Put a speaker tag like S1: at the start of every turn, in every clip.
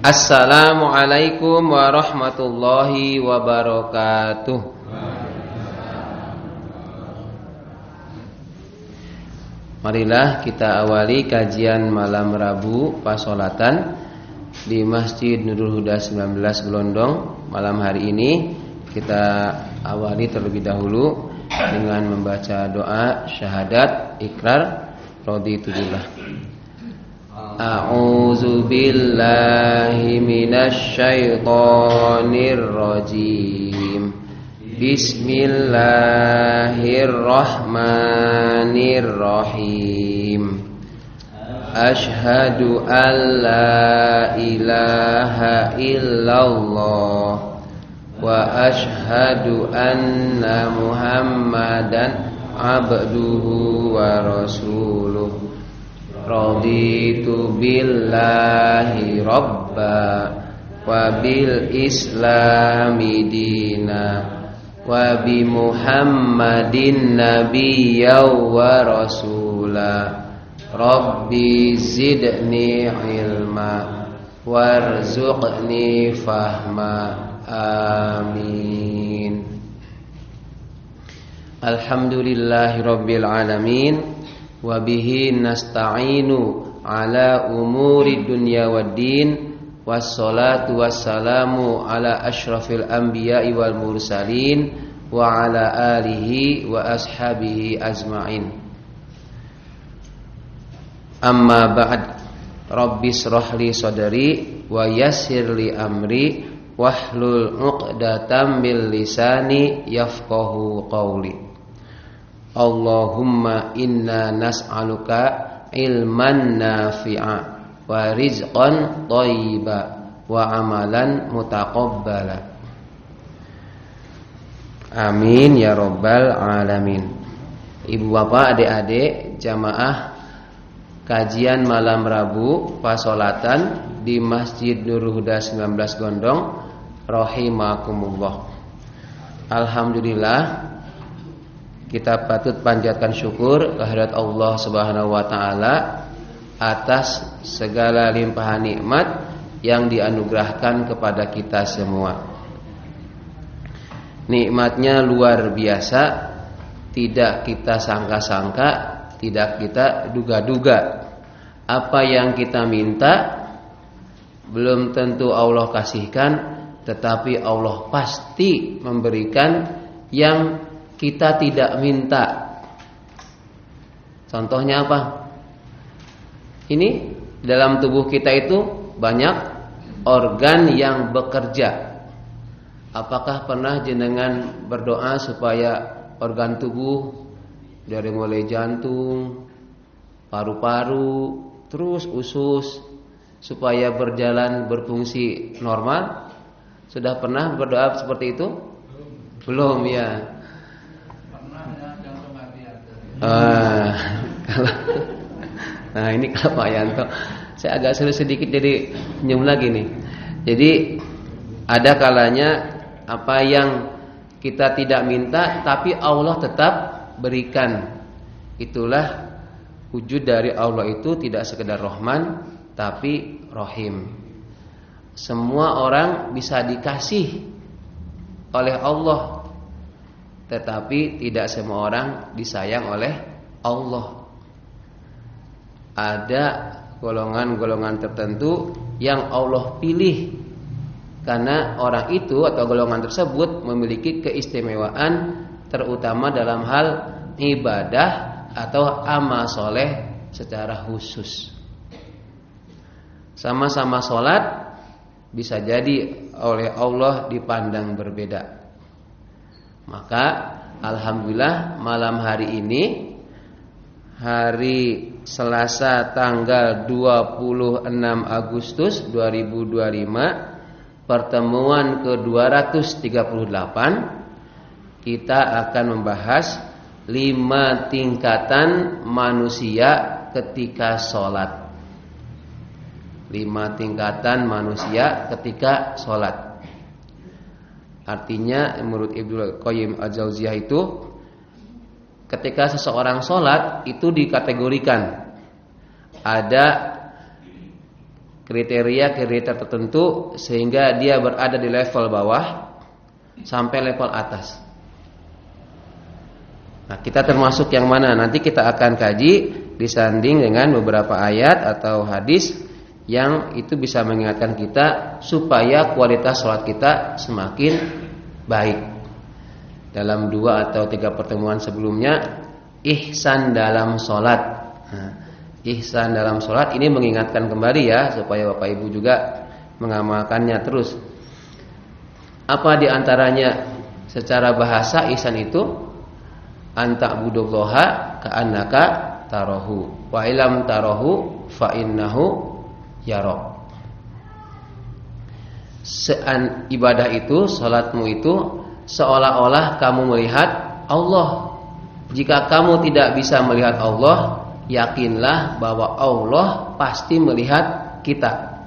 S1: Assalamualaikum warahmatullahi wabarakatuh. Marilah kita awali kajian malam Rabu Pasolatan di Masjid Nurul Huda 19 Gelondong. Malam hari ini kita awali terlebih dahulu dengan membaca doa syahadat ikrar raditu billah. A'udzu billahi minasy syaithanir rajim. Bismillahirrahmanirrahim. Asyhadu an la ilaha illallah wa asyhadu anna Muhammadan abduhu wa rasuluh. Raditu billahi rabba wa bil islami dina wa bi Muhammadin nabiyya wa rasula. Rabbi zidni ilma warzuqni fahma. Amin. Alhamdulillahi rabbil alamin. Wa bihi nasta'inu ala umuri dunya waddin. Wassalatu wassalamu ala asyrafil anbiya'i wal mursalin wa ala alihi wa ashabihi ajma'in. Amma ba'd. Rabbis shrahli sadri wa yassirli amri wahlul 'uqdatam min lisani yafqahu qawli. Allahumma inna nas'aluka ilman nafi'a wa rizqan thayyiba wa amalan mutaqabbala. Amin ya rabbal alamin. Ibu bapak, adik-adik, jamaah kajian malam Rabu Pasolatan di Masjid Nurul Huda 19 Gondong rahimakumullah. Alhamdulillah, kita patut panjatkan syukur kehadirat Allah Subhanahu wa taala atas segala limpahan nikmat yang dianugerahkan kepada kita semua. Nikmatnya luar biasa, tidak kita sangka-sangka, tidak kita duga-duga. Apa yang kita minta belum tentu Allah kasihkan, tetapi Allah pasti memberikan yang kita tidak minta. Contohnya apa? Ini dalam tubuh kita itu banyak organ yang bekerja. Apakah pernah jenengan berdoa supaya organ tubuh dari mulai jantung, paru-paru, terus usus supaya berjalan berfungsi normal? Sudah pernah berdoa seperti itu? Belum ya. Nah ini kalau Pak Yanto, saya agak sulit sedikit jadi senyum lagi nih. Jadi ada kalanya apa yang kita tidak minta tapi Allah tetap berikan. Itulah wujud dari Allah, itu tidak sekedar Rahman tapi Rahim. Semua orang bisa dikasih oleh Allah, tetapi tidak semua orang disayang oleh Allah. Ada golongan-golongan tertentu yang Allah pilih karena orang itu atau golongan tersebut memiliki keistimewaan, terutama dalam hal ibadah atau amal soleh secara khusus. Sama-sama sholat bisa jadi oleh Allah dipandang berbeda. Maka alhamdulillah malam hari ini, hari Selasa tanggal 26 Agustus 2025, pertemuan ke-238, kita akan membahas 5 tingkatan manusia ketika sholat. 5 tingkatan manusia ketika sholat. Artinya menurut Ibnu Qayyim Al-Jauziyah itu, ketika seseorang sholat itu dikategorikan ada kriteria tertentu sehingga dia berada di level bawah sampai level atas. Nah, kita termasuk yang mana? Nanti kita akan kaji disanding dengan beberapa ayat atau hadis yang itu bisa mengingatkan kita supaya kualitas sholat kita semakin baik. Dalam 2 atau 3 pertemuan sebelumnya, ihsan dalam sholat. Nah, ihsan dalam sholat ini mengingatkan kembali ya, supaya Bapak Ibu juga mengamalkannya terus. Apa diantaranya secara bahasa ihsan itu? Anta'budullaha ka'annaka tarahu wa ilam tarahu fa innahu yarak. Ibadah itu, salatmu itu seolah-olah kamu melihat Allah. Jika kamu tidak bisa melihat Allah, yakinlah bahwa Allah pasti melihat kita.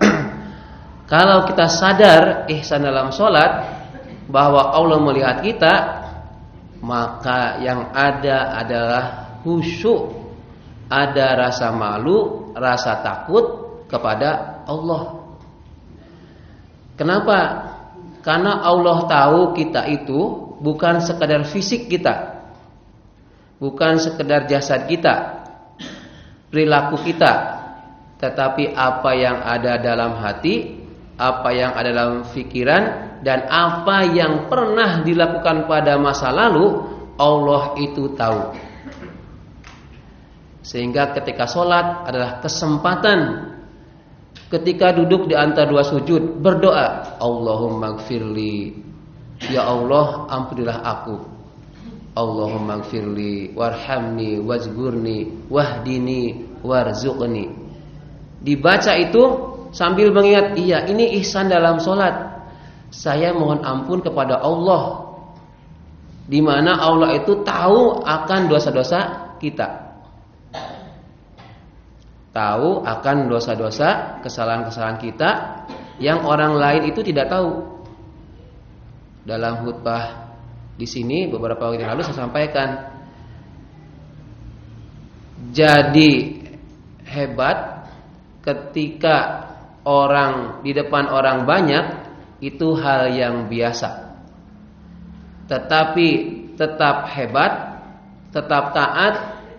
S1: Kalau kita sadar ihsan dalam salat bahwa Allah melihat kita, maka yang ada adalah khusyuk, ada rasa malu, rasa takut kepada Allah. Kenapa? Karena Allah tahu kita itu bukan sekedar fisik kita, bukan sekedar jasad kita, perilaku kita, tetapi apa yang ada dalam hati, apa yang ada dalam pikiran, dan apa yang pernah dilakukan pada masa lalu, Allah itu tahu. Sehingga ketika sholat adalah kesempatan, ketika duduk di antara 2 sujud, berdoa, Allahumma gfirli, ya Allah ampunilah aku, Allahumma gfirli warhamni wazgurni wahdini warzuqni. Dibaca itu sambil mengingat, iya ini ihsan dalam sholat. Saya mohon ampun kepada Allah, di mana Allah itu tahu akan dosa-dosa kita, tahu akan dosa-dosa, kesalahan-kesalahan kita yang orang lain itu tidak tahu. Dalam khutbah di sini beberapa waktu yang lalu saya sampaikan, jadi hebat ketika orang di depan orang banyak itu hal yang biasa. Tetapi tetap hebat, tetap taat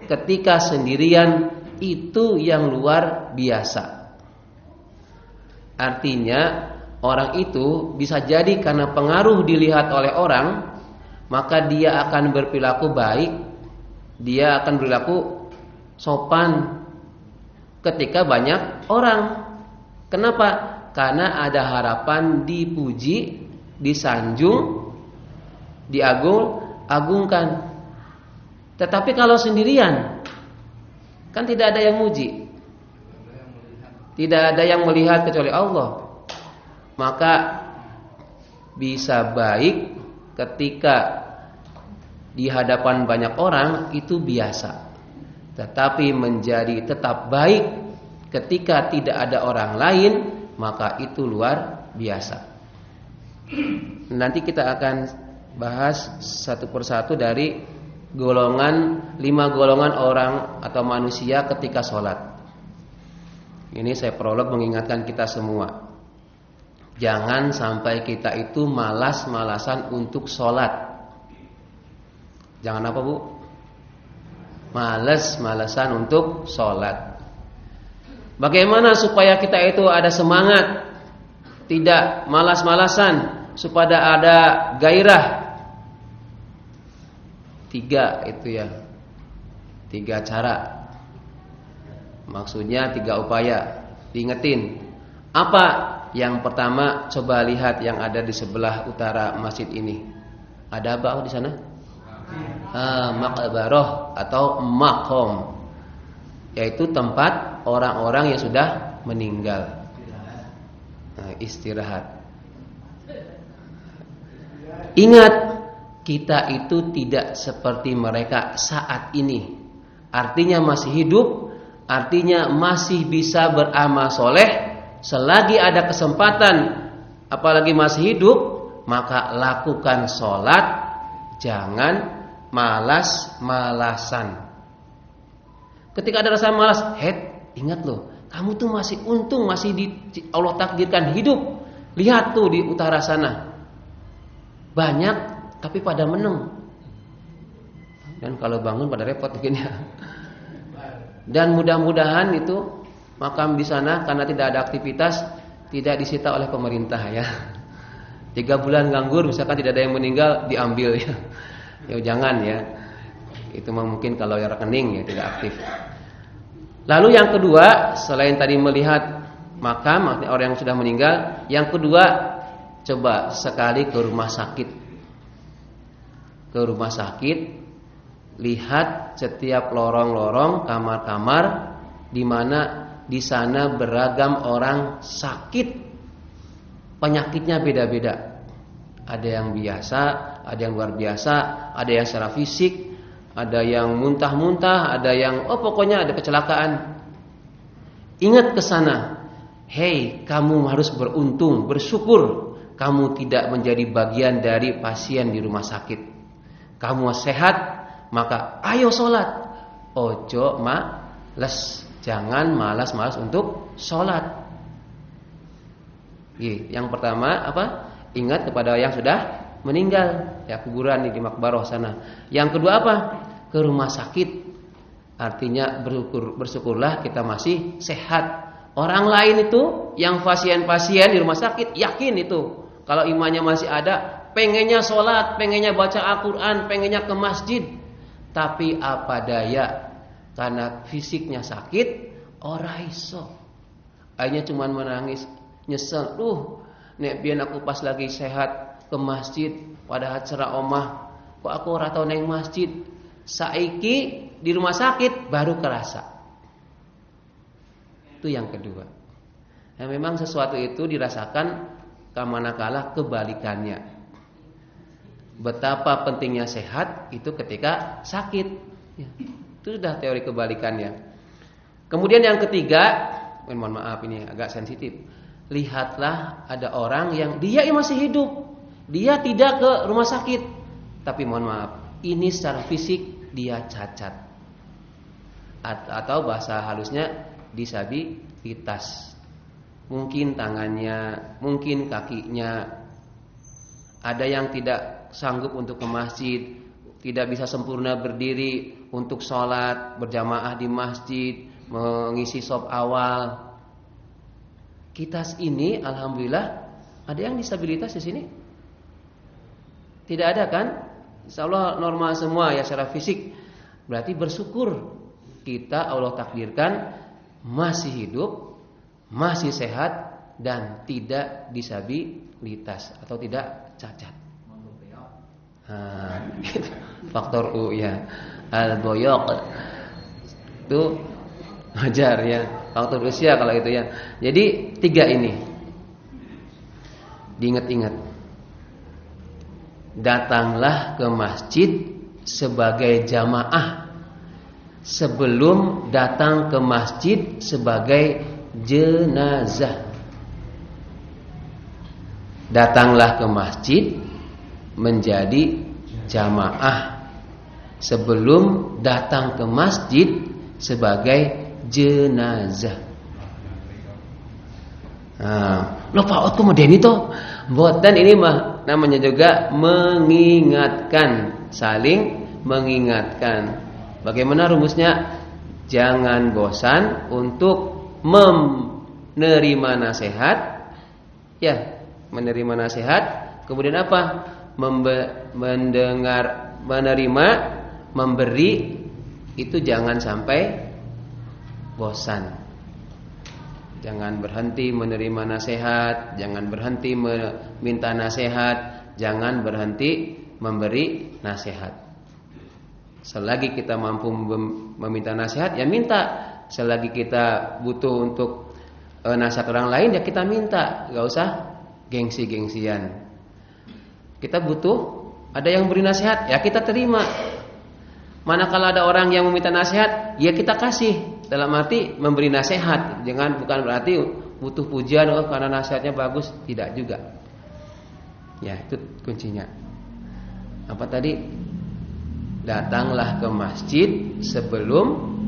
S1: ketika sendirian, itu yang luar biasa. Artinya orang itu bisa jadi karena pengaruh dilihat oleh orang, maka dia akan berperilaku baik, dia akan berperilaku sopan ketika banyak orang. Kenapa? Karena ada harapan dipuji, disanjung, diagungkan. Tetapi kalau sendirian, kan tidak ada yang muji, tidak ada yang melihat kecuali Allah. Maka bisa baik ketika di hadapan banyak orang itu biasa, tetapi menjadi tetap baik ketika tidak ada orang lain, maka itu luar biasa. Nanti kita akan bahas satu persatu dari 5 golongan orang atau manusia ketika sholat. Ini saya prolog mengingatkan kita semua, jangan sampai kita itu malas-malasan untuk sholat. Jangan apa Bu? Malas-malasan untuk sholat. Bagaimana supaya kita itu ada semangat, tidak malas-malasan, supaya ada gairah? 3 itu ya, 3 cara. Maksudnya 3 upaya. Diingetin. Apa? Yang pertama, coba lihat yang ada di sebelah utara masjid ini. Ada apa di sana? Maqbarah atau maqam, yaitu tempat orang-orang yang sudah meninggal. Istirahat. Ingat, kita itu tidak seperti mereka saat ini. Artinya masih hidup, artinya masih bisa beramal soleh. Selagi ada kesempatan, apalagi masih hidup, maka lakukan sholat. Jangan malas-malasan. Ketika ada rasa malas, ingat loh, Kamu tuh masih untung, masih Allah takdirkan hidup. Lihat tuh di utara sana, banyak tapi pada meneng. Dan kalau bangun pada repot mungkin ya. Dan mudah-mudahan itu makam di sana karena tidak ada aktivitas, tidak disita oleh pemerintah ya. 3 bulan nganggur, misalkan tidak ada yang meninggal, diambil ya. Ya jangan ya. Itu mungkin kalau yang rekening ya tidak aktif. Lalu yang kedua, selain tadi melihat makam, artinya orang yang sudah meninggal, yang kedua coba sekali ke rumah sakit. Ke rumah sakit, lihat setiap lorong-lorong, kamar-kamar di mana di sana beragam orang sakit. Penyakitnya beda-beda. Ada yang biasa, ada yang luar biasa, ada yang secara fisik, ada yang muntah-muntah, ada yang pokoknya ada kecelakaan. Ingat ke sana. Hei, kamu harus beruntung, bersyukur kamu tidak menjadi bagian dari pasien di rumah sakit. Kamu sehat, maka ayo sholat. Ojo males, jangan malas-malas untuk sholat. Yang pertama apa? Ingat kepada yang sudah meninggal, ya kuburan di makbaroh sana. Yang kedua apa? Ke rumah sakit. Artinya bersyukurlah kita masih sehat. Orang lain itu yang pasien-pasien di rumah sakit yakin itu kalau imannya masih ada, pengennya sholat, pengennya baca Al-Quran, pengennya ke masjid. Tapi apa daya, karena fisiknya sakit, ora iso. Akhirnya cuma menangis, nyesel. Nek biyen aku pas lagi sehat ke masjid, padahal cerah omah, kok aku ora tau neng masjid. Saiki di rumah sakit baru kerasa. Itu yang kedua. Nah, memang sesuatu itu dirasakan manakala kebalikannya. Betapa pentingnya sehat itu ketika sakit. Ya, itu sudah teori kebalikannya. Kemudian yang ketiga, mohon maaf ini agak sensitif. Lihatlah ada orang yang dia masih hidup, dia tidak ke rumah sakit, tapi mohon maaf, ini secara fisik dia cacat, atau bahasa halusnya disabilitas. Mungkin tangannya, mungkin kakinya. Ada yang tidak sanggup untuk ke masjid, tidak bisa sempurna berdiri untuk sholat berjamaah di masjid, mengisi shop awal. Kita ini alhamdulillah ada yang disabilitas di sini? Tidak ada kan? Insyaallah normal semua ya secara fisik. Berarti bersyukur kita Allah takdirkan masih hidup, masih sehat dan tidak disabilitas atau tidak cacat. Gitu. Faktor U ya. Al-boyok itu wajar ya. Faktor usia kalau itu ya. Jadi 3 ini diingat-ingat. Datanglah ke masjid sebagai jamaah sebelum datang ke masjid sebagai jenazah. Datanglah ke masjid menjadi jamaah sebelum datang ke masjid sebagai jenazah. Lo Pak Ot kemudian itu buatan ini mah namanya juga mengingatkan, saling mengingatkan. Bagaimana rumusnya? Jangan bosan untuk menerima nasihat. Ya, menerima nasihat. Kemudian apa? Mendengar, menerima, memberi. Itu jangan sampai bosan. Jangan berhenti menerima nasihat, jangan berhenti meminta nasihat, jangan berhenti memberi nasihat. Selagi kita mampu meminta nasihat, ya minta. Selagi kita butuh untuk nasihat orang lain, ya kita minta. Gak usah gengsi-gengsian. Kita butuh, ada yang beri nasihat, ya kita terima. Manakala ada orang yang meminta nasihat, ya kita kasih. Dalam arti memberi nasihat, bukan berarti butuh pujian karena nasihatnya bagus, tidak juga. Ya, itu kuncinya. Apa tadi? Datanglah ke masjid sebelum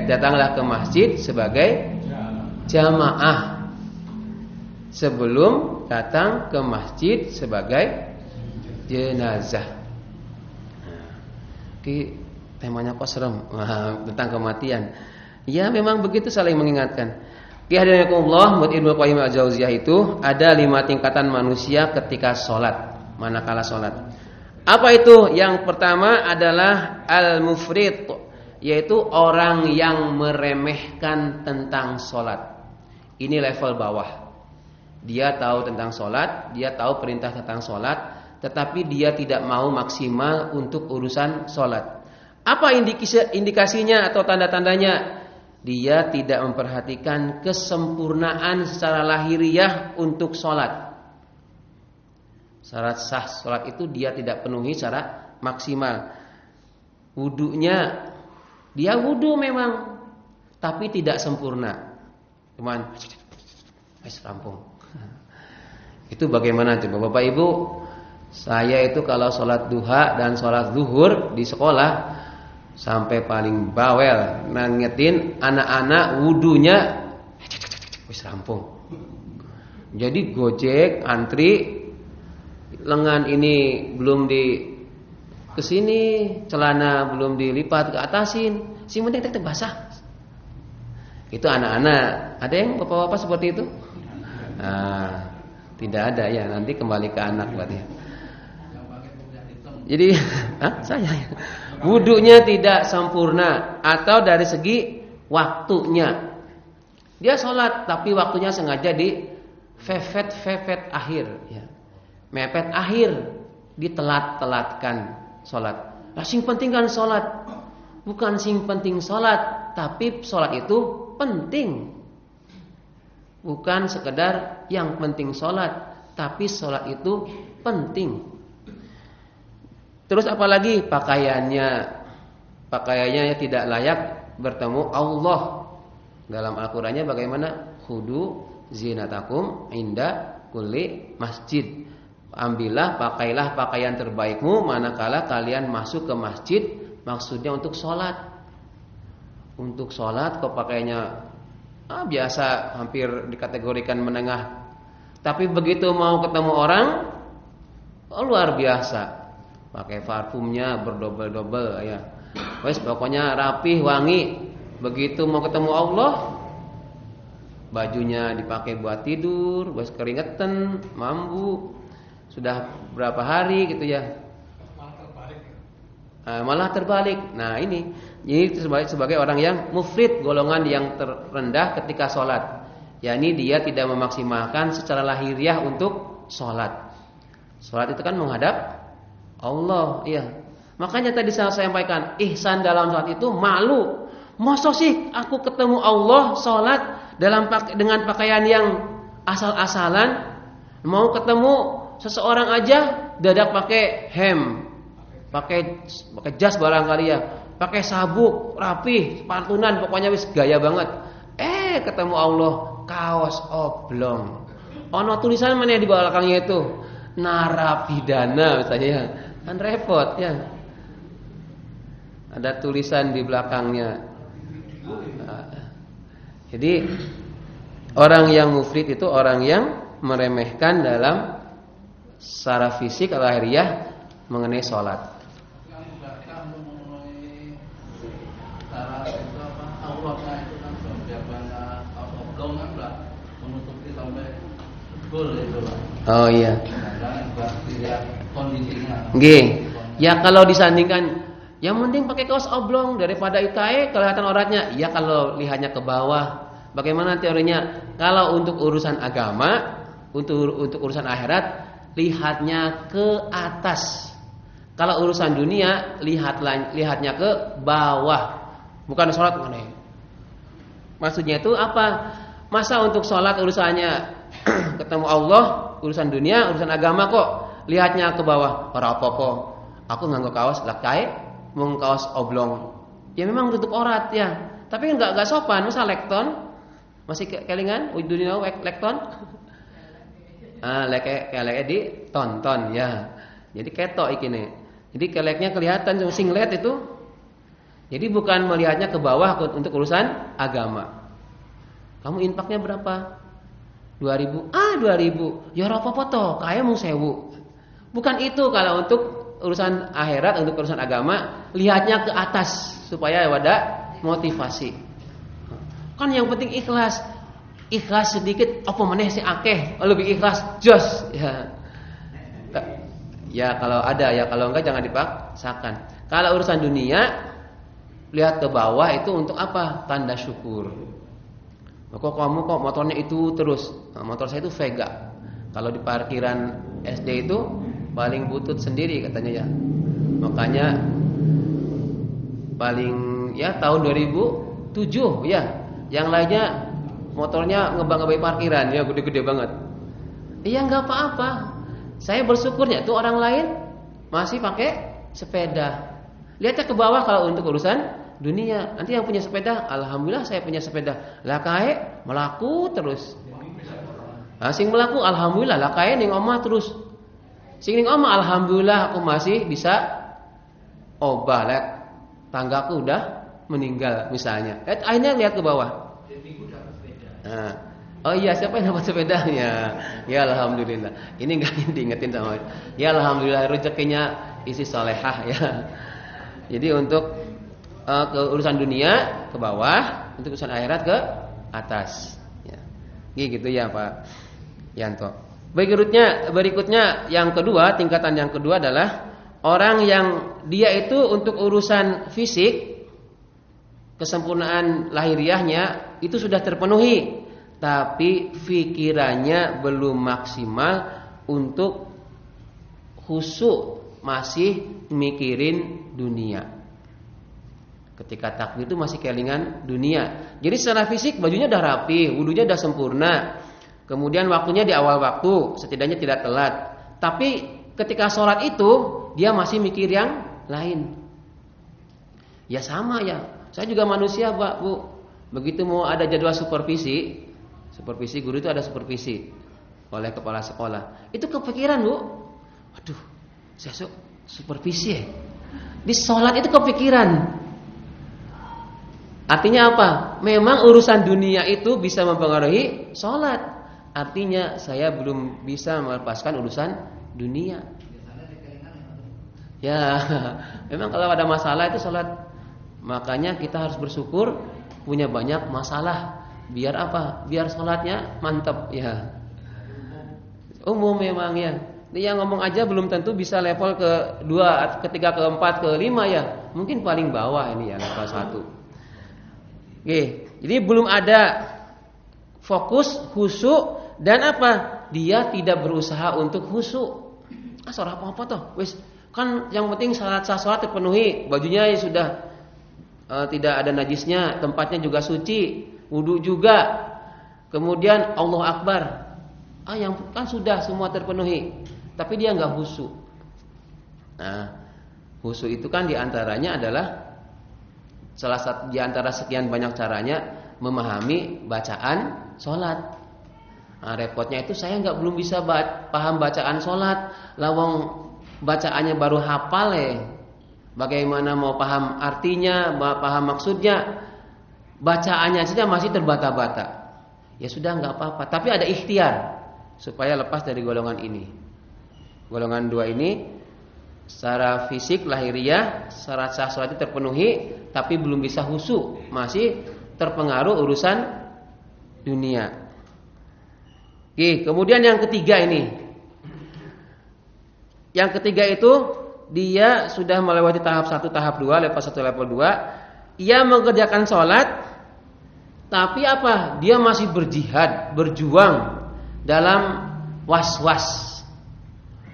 S1: datanglah ke masjid sebagai jamaah sebelum datang ke masjid sebagai jenazah. Oke, temanya kok serem. Tentang kematian. Ya memang begitu, saling mengingatkan. Hadirinkumullah, menurut Ibnu Qayyim al-Jauziyah itu ada 5 tingkatan manusia ketika sholat, manakala sholat. Apa itu? Yang pertama adalah al-mufrid, yaitu orang yang meremehkan tentang sholat. Ini level bawah. Dia tahu tentang sholat, dia tahu perintah tentang sholat, tetapi dia tidak mau maksimal untuk urusan sholat. Apa indikasinya atau tanda-tandanya? Dia tidak memperhatikan kesempurnaan secara lahiriah untuk sholat. Syarat sah sholat itu dia tidak penuhi secara maksimal. Wudunya, dia wudu memang, tapi tidak sempurna. Cuman rampung. Itu bagaimana coba Bapak Ibu? Saya itu kalau sholat duha dan sholat zuhur di sekolah sampai paling bawel nangetin anak-anak wudunya wis rampung. Jadi gojek antri, lengan ini belum di kesini, celana belum dilipat ke atasin, si penting tetap basah. Itu anak-anak. Ada yang bapak-bapak seperti itu? Nah, tidak ada ya. Nanti kembali ke anak berarti. Jadi, saya wudunya tidak sempurna atau dari segi waktunya. Dia sholat tapi waktunya sengaja di fefet akhir, ya. Mepet akhir, ditelat-telatkan sholat. Nah, sing penting kan sholat. Bukan sing penting sholat, tapi sholat itu penting. Bukan sekedar yang penting sholat, tapi sholat itu penting. Terus apalagi pakaiannya tidak layak bertemu Allah. Dalam Al-Qur'annya bagaimana? Khudu zinatakum inda kulli masjid. Ambillah, pakailah pakaian terbaikmu manakala kalian masuk ke masjid, maksudnya untuk sholat. Untuk sholat kok pakaiannya biasa, hampir dikategorikan menengah. Tapi begitu mau ketemu orang, luar biasa. Pakai parfumnya berdobel-dobel ya. Wes pokoknya rapih, wangi. Begitu mau ketemu Allah, bajunya dipakai buat tidur, wes keringetan, mambu. Sudah berapa hari gitu ya. Malah terbalik. Nah, ini sebagai orang yang mufrid, golongan yang terendah ketika sholat. yakni dia tidak memaksimalkan secara lahiriah untuk sholat. Sholat itu kan menghadap Allah, ya. Makanya tadi saya sampaikan, ihsan dalam sholat itu malu. Masa sih aku ketemu Allah sholat dengan pakaian yang asal-asalan, mau ketemu seseorang aja dadak pakai hem, pakai jas barangkali ya, pakai sabuk rapi, pantunan, pokoknya wis gaya banget. Ketemu Allah kaos oblong. Ono tulisan mana di belakangnya itu? Narapidana misalnya, kan repot ya. Ada tulisan di belakangnya. Jadi orang yang mufrid itu orang yang meremehkan dalam secara fisik atau lahiriah mengenai sholat. Oh iya. Nggih. Ya kalau disandingkan, yang penting pakai kaos oblong daripada ikae kelihatan auratnya. Ya kalau lihatnya ke bawah. Bagaimana teorinya? Kalau untuk urusan agama, untuk urusan akhirat, lihatnya ke atas. Kalau urusan dunia, lihatnya ke bawah. Bukan sholat mana? Maksudnya itu apa? Masa untuk sholat urusannya ketemu Allah, urusan dunia, urusan agama kok lihatnya ke bawah. Ora apa-apa. Aku nganggo kaos lakai, mung kaos oblong. Ya memang tutup aurat ya. Tapi enggak sopan, masa lekton. Masih kelingan dunia lekton. Leke di tonton ya. Jadi ketok iki nih. Jadi keleknya kelihatan singlet itu. Jadi bukan melihatnya ke bawah untuk urusan agama. Kamu infaknya berapa? 2.000. 2.000. Ya ora apa-apa toh, kaya mung 1.000. Bukan itu kalau untuk urusan akhirat, untuk urusan agama, lihatnya ke atas supaya ada motivasi. Kan yang penting ikhlas. Ikhlas sedikit apa meneh sing akeh, lebih ikhlas jos ya. Ya kalau ada, ya kalau enggak jangan dipaksakan. Kalau urusan dunia, lihat ke bawah itu untuk apa? Tanda syukur. Kok kamu kok motornya itu terus? Nah, motor saya itu Vega. Kalau di parkiran SD itu paling butut sendiri katanya ya. Makanya paling ya tahun 2007 ya. Yang lainnya motornya ngebang-ngebang parkiran ya, gede-gede banget. Iya enggak apa-apa. Saya bersyukurnya itu orang lain masih pakai sepeda. Lihatnya ke bawah kalau untuk urusan dunia. Nanti yang punya sepeda, alhamdulillah saya punya sepeda. Lah kae melaku terus. Sing melaku alhamdulillah, lah kae ning omah terus. Sing ning omah alhamdulillah aku masih bisa obah. Lah tanggaku udah meninggal misalnya. Akhirnya lihat ke bawah. Nah, oh iya, siapa yang dapat sepedanya? Ya alhamdulillah. Ini enggak diingetin sama. Ya alhamdulillah rezekinya isi salehah ya. Jadi untuk ke urusan dunia ke bawah, untuk urusan akhirat ke atas. Ya. Gitu ya Pak Yanto. Berikutnya yang kedua, tingkatan yang kedua adalah orang yang dia itu untuk urusan fisik, kesempurnaan lahiriahnya itu sudah terpenuhi, tapi pikirannya belum maksimal untuk khusyuk, masih mikirin dunia. Ketika takbir itu masih kelingan dunia. Jadi secara fisik bajunya udah rapi, wudunya udah sempurna. Kemudian waktunya di awal waktu, setidaknya tidak telat. Tapi ketika sholat itu dia masih mikir yang lain. Ya sama ya. Saya juga manusia, Pak, Bu. Begitu mau ada jadwal supervisi guru itu ada supervisi oleh kepala sekolah. Itu kepikiran, Bu. Waduh, saya supervisi ya. Di sholat itu kepikiran. Artinya apa? Memang urusan dunia itu bisa mempengaruhi sholat. Artinya saya belum bisa melepaskan urusan dunia. Ya, memang kalau ada masalah itu sholat. Makanya kita harus bersyukur punya banyak masalah. Biar apa? Biar sholatnya mantap ya. Umum memang ya. Yang ngomong aja belum tentu bisa level ke-2, ke-3, ke-4, ke-5 ya. Mungkin paling bawah ini ya, level 1. Oke, jadi belum ada fokus khusyuk dan apa? Dia tidak berusaha untuk khusyuk. Salat apa toh? Wis, kan yang penting salat terpenuhi, bajunya ya sudah tidak ada najisnya, tempatnya juga suci, wudu juga. Kemudian Allah Akbar. Yang kan sudah semua terpenuhi, tapi dia enggak khusyuk. Nah, khusyuk itu kan diantaranya adalah salah satu di antara sekian banyak caranya memahami bacaan sholat. Nah, repotnya itu saya belum bisa paham bacaan sholat. Lawang bacaannya baru hafal ya. Bagaimana mau paham artinya, paham maksudnya? Bacaannya saja masih terbata-bata. Ya sudah nggak apa-apa. Tapi ada ikhtiar supaya lepas dari golongan ini. Golongan 2 ini secara fisik lahiriah syarat sah salat itu terpenuhi, tapi belum bisa khusyuk, masih terpengaruh urusan dunia. Oke, kemudian yang ketiga ini. Yang ketiga itu dia sudah melewati tahap 1, tahap 2, level 1, level 2. Ia mengerjakan sholat, tapi apa? Dia masih berjihad, berjuang dalam was-was.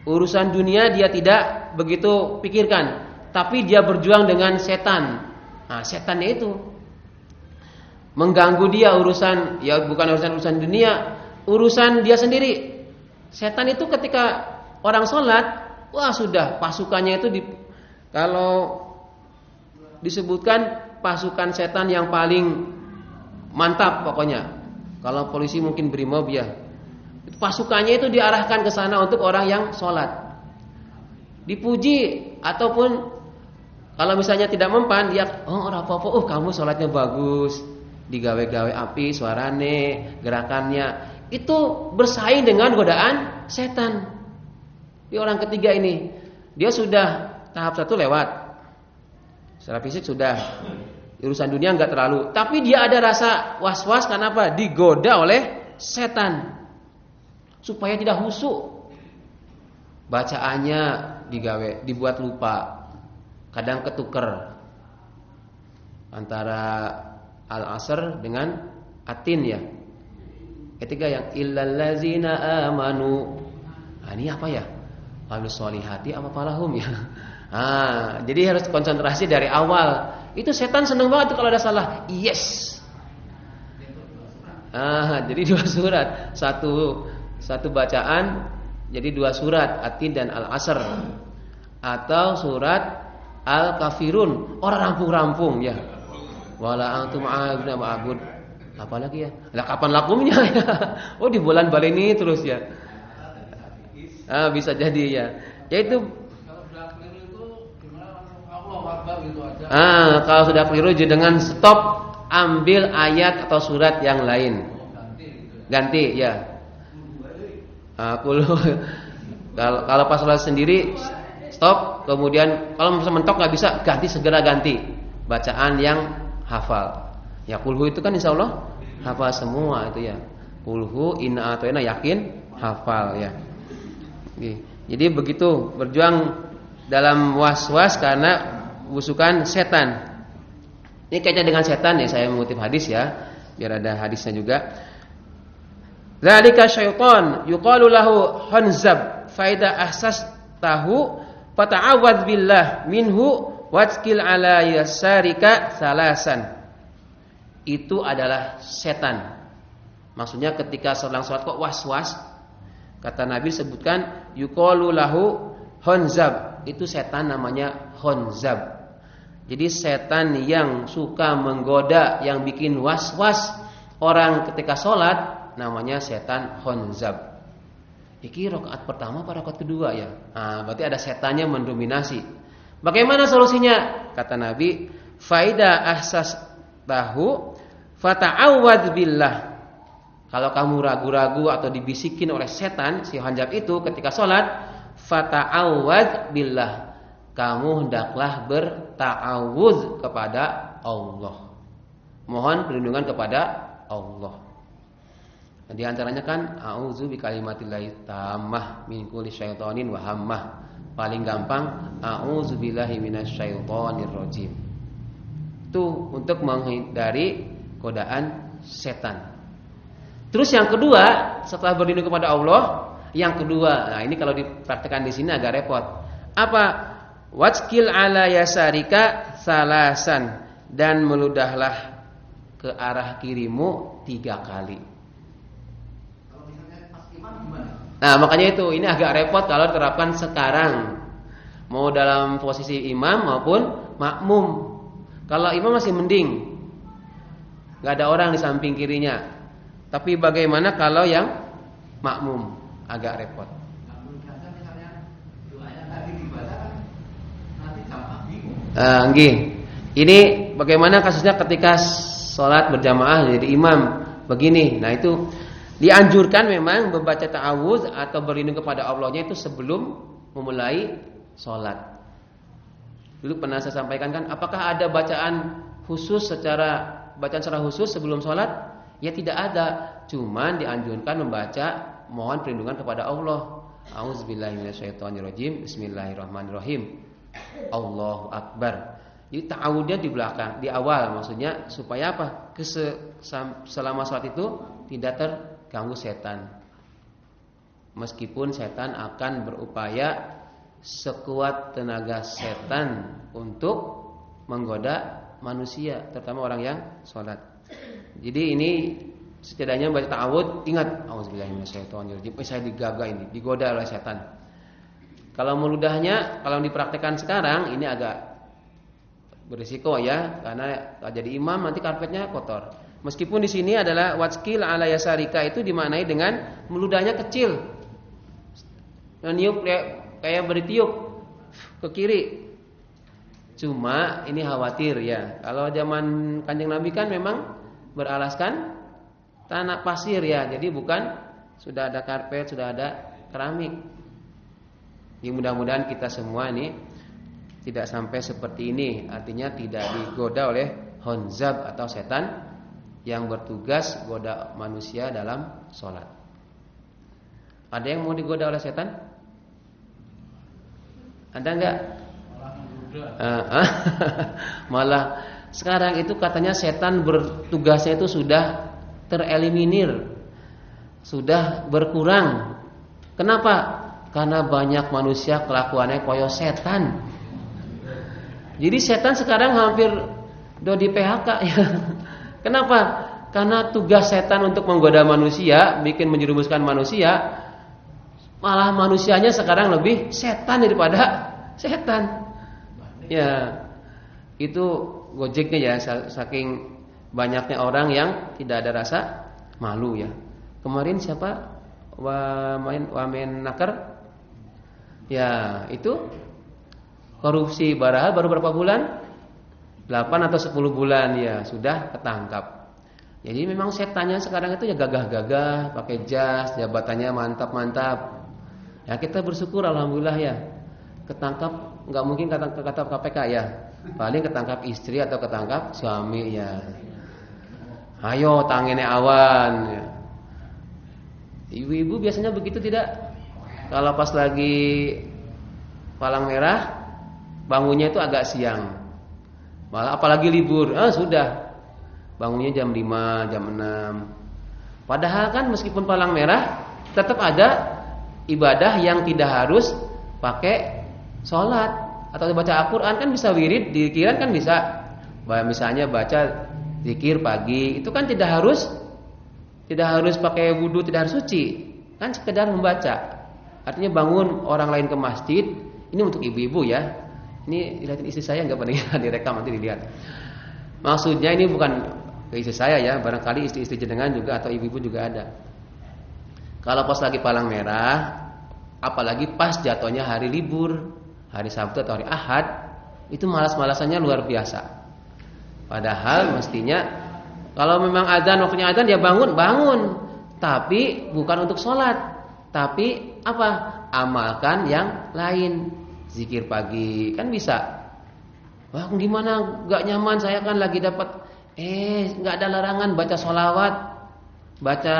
S1: Urusan dunia dia tidak begitu pikirkan, tapi dia berjuang dengan setan. Nah, setannya itu mengganggu dia urusan, ya bukan urusan dunia, urusan dia sendiri. Setan itu ketika orang sholat, wah sudah pasukannya itu kalau disebutkan pasukan setan yang paling mantap pokoknya. Kalau polisi mungkin brimob ya. Pasukannya itu diarahkan ke sana untuk orang yang sholat. Dipuji ataupun kalau misalnya tidak mempan, dia ora apa-apa, kamu sholatnya bagus. digawe-gawe api, suarane, gerakannya itu bersaing dengan godaan setan. Di orang ketiga ini, dia sudah tahap 1 lewat. Secara fisik sudah, urusan dunia enggak terlalu, tapi dia ada rasa was-was karena apa? Digoda oleh setan. Supaya tidak khusyuk. Bacaannya dibuat lupa. Kadang ketuker antara al-asr dengan atin ya. Ketiga yang illallazina amanu. Nah, ini apa ya? Qalus solihati apa falahum ya. Jadi harus konsentrasi dari awal. Itu setan seneng banget tuh kalau ada salah. Yes. Jadi 2 surat. Satu bacaan jadi 2 surat, Atin dan Al-Asr. Atau surat Al-Kafirun, orang rampung-rampung ya. Wala antum a'abuna ma'abud. Apalagi ya? Lah kapan lakumnya ya? Oh di bulan baleni terus ya. Bisa jadi ya. Yaitu
S2: kalau sudah keliru itu gimana langsung Allahu Akbar gitu aja.
S1: Kalau sudah keliru dengan stop, ambil ayat atau surat yang lain. Ganti ya. Kalau pas sholat sendiri stop, kemudian kalau misalnya mentok nggak bisa, segera ganti bacaan yang hafal. Ya kulhu itu kan insya Allah hafal semua itu ya. Kulhu inna atoina yakin hafal ya. Jadi begitu berjuang dalam was-was karena busukan setan. Ini kaitannya dengan setan ya, saya mengutip hadis ya, biar ada hadisnya juga. Dzalika syaitan yuqalu lahu Hanzab fa idza ahsastahu fata'awwadz billah minhu watkil ala yasarika salasan. Itu adalah setan. Maksudnya ketika sedang salat kok was-was, kata Nabi sebutkan yuqalu lahu Hanzab. Itu setan namanya Hanzab. Jadi setan yang suka menggoda, yang bikin was-was orang ketika salat namanya setan Hanzab. Iki rakaat pertama pada rakaat kedua ya. Berarti ada setannya mendominasi. Bagaimana solusinya? Kata Nabi, faida ahsas tahu fata'awwadz billah. Kalau kamu ragu-ragu atau dibisikin oleh setan si Hanzab itu ketika sholat, fata'awwadz billah. Kamu hendaklah berta'awudz kepada Allah. Mohon perlindungan kepada Allah. Di antaranya kan a'udzu bikalimatillahi tammah min kulli syaitonin wa hammah. Paling gampang a'udzu billahi minasyaitonir rajim. Itu untuk menghindari godaan setan. Terus yang kedua, setelah berlindung kepada Allah, yang kedua, nah ini kalau dipraktikkan di sini agak repot. Apa? Watkil ala yasarika salasan, dan meludahlah ke arah kirimu 3 kali. Nah makanya itu ini agak repot kalau diterapkan sekarang, mau dalam posisi imam maupun makmum. Kalau imam masih mending, nggak ada orang di samping kirinya. Tapi bagaimana kalau yang makmum? Agak repot. Ini bagaimana kasusnya ketika sholat berjamaah jadi imam begini. Nah itu dianjurkan memang membaca ta'awudz atau berlindung kepada Allahnya itu sebelum memulai sholat. Dulu pernah saya sampaikan kan, apakah ada bacaan secara khusus sebelum sholat? Ya tidak ada, cuman dianjurkan membaca mohon perlindungan kepada Allah. A'udzubillahi minasyaitonirrajim. Bismillahirrahmanirrahim. Allahu Akbar. Jadi ta'awudnya di belakang, di awal maksudnya supaya apa? Selama sholat itu tidak terganggu setan. Meskipun setan akan berupaya sekuat tenaga setan untuk menggoda manusia, terutama orang yang sholat. Jadi ini setidaknya baca ta'awudz, ingat auzubillahi minasyaitonirrajim. Saya digaga ini, digoda oleh setan. Kalau meludahnya, kalau dipraktekkan sekarang ini agak berisiko ya, karena jadi imam nanti karpetnya kotor. Meskipun di sini adalah watskil ala yasarika itu dimaknai dengan meludahnya kecil. Meniup kayak bertiup ke kiri. Cuma ini khawatir ya. Kalau zaman Kanjeng Nabi kan memang beralaskan tanah pasir ya. Jadi bukan sudah ada karpet, sudah ada keramik. Jadi mudah-mudahan kita semua ini tidak sampai seperti ini. Artinya tidak digoda oleh honzab atau setan yang bertugas goda manusia dalam sholat. Ada yang mau digoda oleh setan? Ada enggak? Malah sekarang itu katanya setan bertugasnya itu sudah tereliminir, sudah berkurang. Kenapa? Karena banyak manusia kelakuannya koyo setan. Jadi setan sekarang hampir do di PHK ya. Kenapa? Karena tugas setan untuk menggoda manusia, bikin menjerumuskan manusia. Malah manusianya sekarang lebih setan daripada setan. Ya, itu Gojeknya ya, saking banyaknya orang yang tidak ada rasa malu ya. Kemarin siapa? Wamen Nakar. Ya, itu korupsi Baraha baru berapa bulan? 8 atau 10 bulan ya sudah ketangkap. Jadi memang setannya sekarang itu ya gagah-gagah, pakai jas, jabatannya mantap-mantap. Ya kita bersyukur alhamdulillah ya. Ketangkap enggak mungkin ketangkap KPK ya. Paling ketangkap istri atau ketangkap suami ya. Ayo tangene awan ya. Ibu-ibu biasanya begitu tidak? Kalau pas lagi palang merah bangunnya itu agak siang. Malah apalagi libur, sudah bangunnya jam 5, jam 6. Padahal kan meskipun palang merah tetap ada ibadah yang tidak harus pakai sholat atau baca Al-Quran, kan bisa wirid, zikiran kan bisa. Misalnya baca zikir pagi, itu kan tidak harus pakai wudu, tidak harus suci, kan sekedar membaca. Artinya bangun orang lain ke masjid, ini untuk ibu-ibu ya. Ini dilihatin istri saya enggak pernah direkam, nanti dilihat. Maksudnya ini bukan ke istri saya ya, barangkali istri-istri jenengan juga atau ibu-ibu juga ada. Kalau pas lagi palang merah, apalagi pas jatuhnya hari libur, hari Sabtu atau hari Ahad, itu malas-malasannya luar biasa. Padahal mestinya kalau memang azan, waktunya azan dia bangun, tapi bukan untuk sholat. Tapi apa? Amalkan yang lain. Zikir pagi kan bisa. Wah, gimana gak nyaman, saya kan lagi dapat gak ada larangan baca sholawat, baca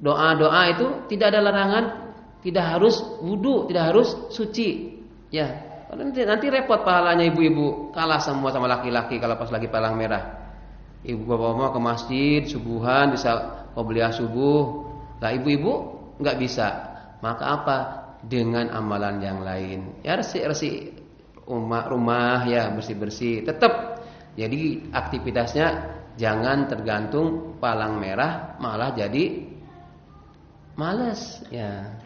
S1: doa-doa itu tidak ada larangan, tidak harus wudu, tidak harus suci. Ya, nanti repot pahalanya ibu-ibu, kalah semua sama laki-laki kalau pas lagi palang merah. Ibu bapak mau ke masjid subuhan bisa qobliyah subuh. Lah ibu-ibu enggak bisa. Maka apa? Dengan amalan yang lain. Ya bersih-bersih rumah ya, bersih-bersih. Tetap. Jadi aktivitasnya jangan tergantung palang merah malah jadi malas ya.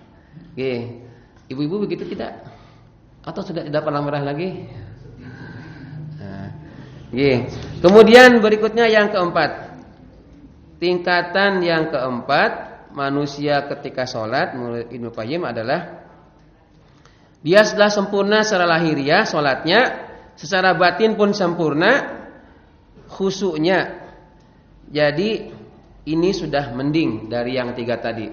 S1: Oke. Ibu-ibu begitu tidak? Atau sudah tidak palang merah lagi? Nah. Oke. Kemudian berikutnya yang keempat. Tingkatan yang keempat manusia ketika sholat menurut Ibnu Qayyim adalah dia sudah sempurna secara lahiriah sholatnya, secara batin pun sempurna khusyuknya. Jadi ini sudah mending dari yang 3 tadi.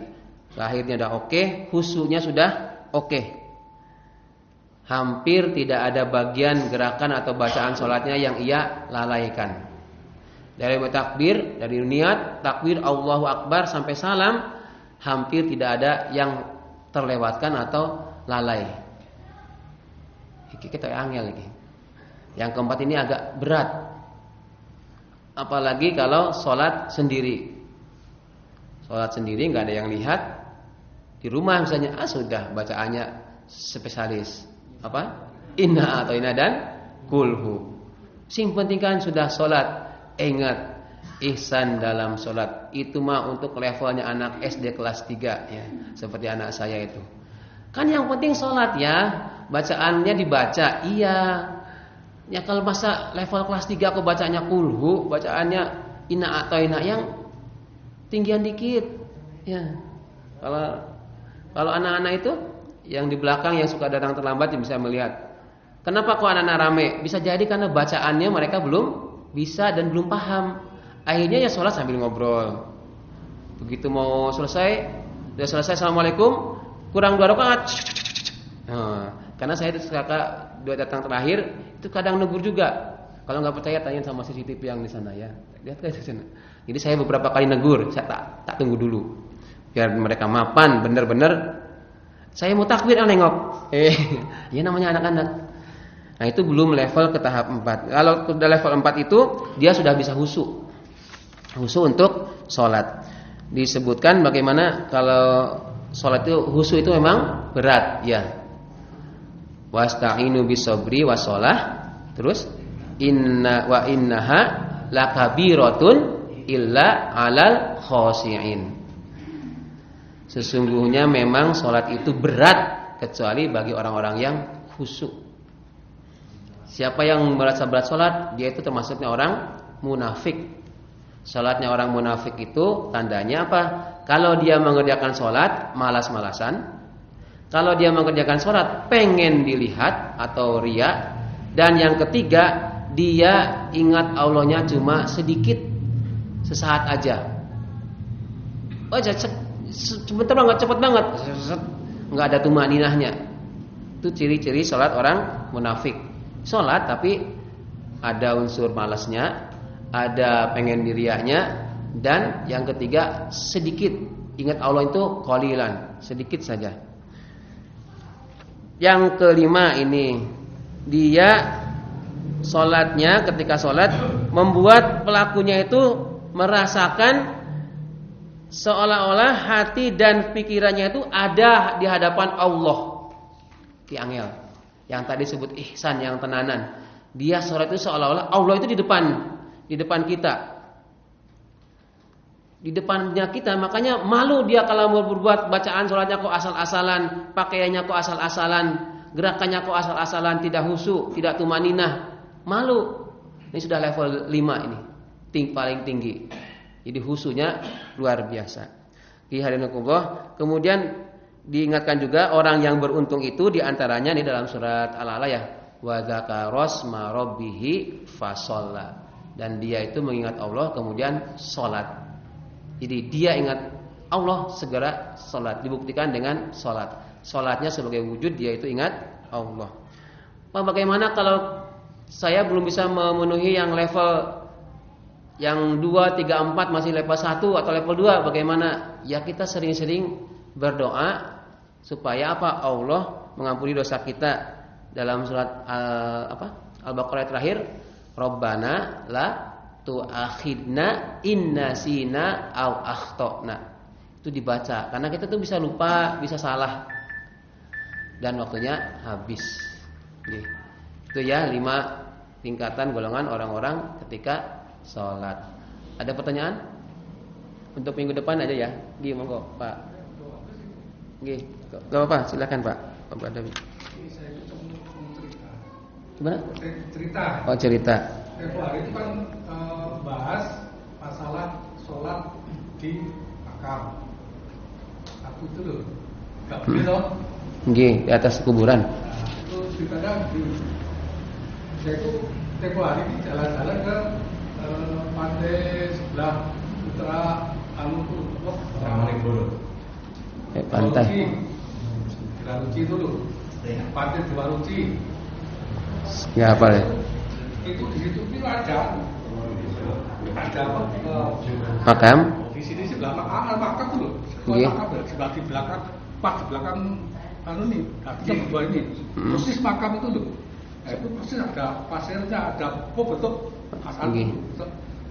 S1: Lahirnya sudah oke, khusyuknya sudah oke. Hampir tidak ada bagian gerakan atau bacaan sholatnya yang ia lalaikan. Dari takbir, dari niat, takbir Allahu Akbar sampai salam, hampir tidak ada yang terlewatkan atau lalai. Kita angel lagi. Yang keempat ini agak berat. Apalagi kalau sholat sendiri. Sholat sendiri nggak ada yang lihat. Di rumah misalnya, sudah bacaannya spesialis. Apa? Inna atau inna dan kulhu. Sing penting kan sudah sholat. Ingat, ihsan dalam sholat itu mah untuk levelnya anak SD kelas 3 ya, seperti anak saya itu. Kan yang penting sholat ya, bacaannya dibaca. Iya. Ya kalau masa level kelas 3 aku bacanya kulhu, bacaannya inna atau inna yang tinggian dikit. Ya. Kalau anak-anak itu yang di belakang yang suka datang terlambat bisa melihat. Kenapa kok anak-anak rame? Bisa jadi karena bacaannya mereka belum bisa dan belum paham. Akhirnya ya sholat sambil ngobrol. Begitu mau selesai, udah selesai assalamualaikum, kurang 2 rakaat. Nah, karena saya itu kakak 2 datang terakhir itu kadang negur juga. Kalau nggak percaya tanya sama CCTV yang di sana ya. Lihat ke sana. Jadi saya beberapa kali negur, saya tak tunggu dulu. Biar mereka mapan bener-bener. Saya mau takbir nengok. Ya namanya anak-anak. Nah, itu belum level ke tahap 4. Kalau sudah level 4 itu dia sudah bisa khusyuk. Khusyuk untuk sholat. Disebutkan bagaimana kalau sholat itu khusyuk itu memang berat ya. Wasta'inu bisabri wassalah. Terus innaha lakabiratun illa 'alal khashi'in. Sesungguhnya memang sholat itu berat kecuali bagi orang-orang yang khusyuk. Siapa yang merasa berat sholat, dia itu termasuknya orang munafik. Sholatnya orang munafik itu tandanya apa? Kalau dia mengerjakan sholat malas-malasan. Kalau dia mengerjakan sholat pengen dilihat atau riya. Dan yang ketiga, dia ingat Allahnya cuma sedikit, sesaat aja. Oh, sebentar banget, cepat banget, nggak ada tumaninahnya. Itu ciri-ciri sholat orang munafik. Sholat tapi ada unsur malasnya, ada pengen diriaknya, dan yang ketiga sedikit ingat Allah itu qalilan, sedikit saja. Yang kelima ini, dia sholatnya ketika sholat membuat pelakunya itu merasakan seolah-olah hati dan pikirannya itu ada di hadapan Allah. Ki angel yang tadi sebut ihsan, yang tenanan. Dia sholat itu seolah-olah Allah itu di depan kita, di depannya kita. Makanya malu dia kalau mau berbuat bacaan sholatnya kok asal-asalan, pakaiannya kok asal-asalan, gerakannya kok asal-asalan, tidak khusyuk, tidak tumaninah. Malu. Ini sudah level 5 ini, paling tinggi. Jadi khusyuknya luar biasa. Kemudian diingatkan juga orang yang beruntung itu diantaranya di dalam surat Al-A'la ya, wa dzakarasma rabbihi fasholla. Dan dia itu mengingat Allah kemudian sholat. Jadi dia ingat Allah segera sholat. Dibuktikan dengan sholat. Sholatnya sebagai wujud dia itu ingat Allah. Bagaimana kalau saya belum bisa memenuhi yang level yang 2, 3, 4 masih level 1 atau level 2, bagaimana? Ya kita sering-sering berdoa supaya apa? Allah mengampuni dosa kita. Dalam surat Al-Baqarah terakhir, Rabbana la tu'akhidna in nasina aw akhtana. Itu dibaca karena kita tuh bisa lupa, bisa salah. Dan waktunya habis. Itu ya 5 tingkatan golongan orang-orang ketika sholat. Ada pertanyaan? Untuk minggu depan aja ya. Monggo Pak. Nggih, enggak apa-apa, silakan Pak. Bapak Dawi. Gimana?
S3: Cerita.
S1: Oh, cerita.
S3: Tempo hari itu kan bahas masalah sholat di makam. Aku itu loh, nggak boleh loh.
S1: Nggih, di atas kuburan.
S3: Nah, itu ceritanya saya itu tempo hari ini jalan-jalan ke pantai sebelah utara Malioboro.
S1: Pantai.
S3: Waruci itu loh. Pantai di Waruci.
S1: Enggak apa ya?
S3: Itu di situ itu ada apa?
S1: Makam?
S3: Di sini sebelah makam itu loh.
S1: Iya.
S3: Makam sebelah di belakang, pas di belakang nih, artinya berdua ini. Persis makam itu loh. Nah, itu persis ada pasirnya, ada bentuk asal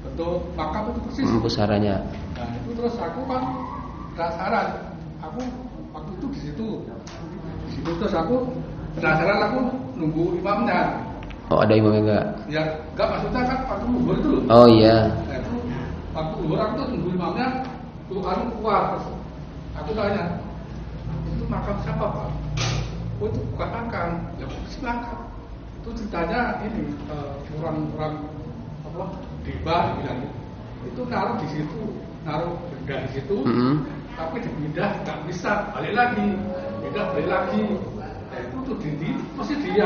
S3: bentuk makam itu persis.
S1: Pusarannya.
S3: Nah itu terus aku kan penasaran. Aku waktu itu di situ terus aku penasaran, aku nunggu imamnya.
S1: Oh, ada imamnya enggak?
S3: Ya enggak, maksudnya kan waktu zuhur itu loh.
S1: Oh iya.
S3: Nah, itu waktu zuhur aku tuh nunggu imamnya, tuh aku keluar terus aku tanya, itu makam siapa Pak? Oh itu bukan makam, ya silakan. Itu ceritanya ini orang-orang apa? Deba bilang itu naruh di situ, naruh benda di situ, tapi dipindah nggak bisa, balik lagi, pindah balik lagi. Nah, itu tuh di masih di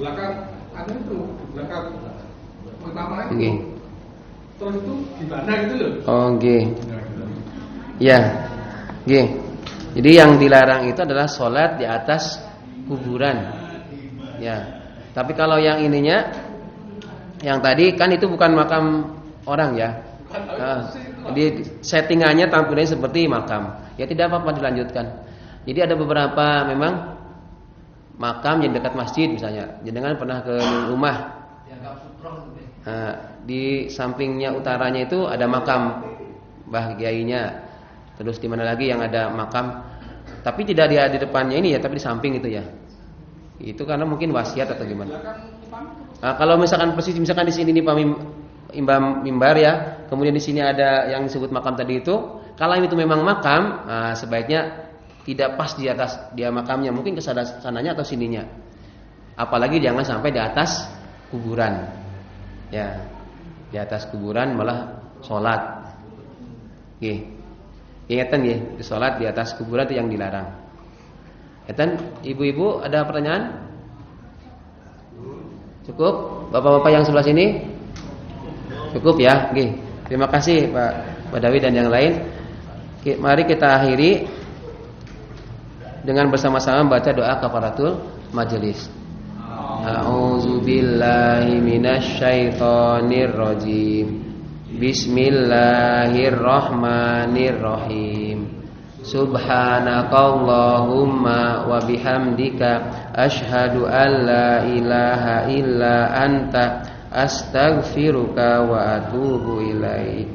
S3: belakang, itu di belakang pertama itu. terus itu gimana gitu loh.
S1: Oh, nggih. Ya. Nggih. Jadi yang dilarang itu adalah sholat di atas kuburan. Ya. Tapi kalau yang ininya, yang tadi kan itu bukan makam orang ya. Jadi settingannya tampilannya seperti makam. Ya tidak apa-apa dilanjutkan. Jadi ada beberapa memang makam yang dekat masjid misalnya. Jenengan pernah ke rumah. Di sampingnya utaranya itu ada makam Mbah Kiainya. Terus di mana lagi yang ada makam, tapi tidak di depannya ini ya, tapi di samping itu ya. Itu karena mungkin wasiat atau gimana. Kalau misalkan posisi misalkan di sini nih Pak mimbar ya, kemudian di sini ada yang disebut makam tadi itu, kalau itu memang makam, sebaiknya tidak pas di atas dia makamnya, mungkin ke sananya atau sininya. Apalagi jangan sampai di atas kuburan. Ya. Di atas kuburan malah sholat. Nggih. Ingatan nggih, sholat di atas kuburan itu yang dilarang. Ingatan, ibu-ibu ada pertanyaan? Cukup? Bapak-bapak yang sebelah sini? Cukup ya? Nggih. Terima kasih Pak Dawi dan yang lain. Mari kita akhiri dengan bersama-sama baca doa kafaratul majelis. A'udzubillahi minasyaitonir rajim. Bismillahirrahmanirrahim. Subhanakallahumma wa bihamdika asyhadu an la ilaha illa anta astaghfiruka wa atubu ilaik.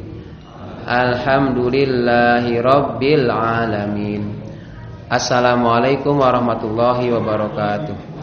S1: Alhamdulillahi rabbil alamin. Assalamualaikum warahmatullahi wabarakatuh.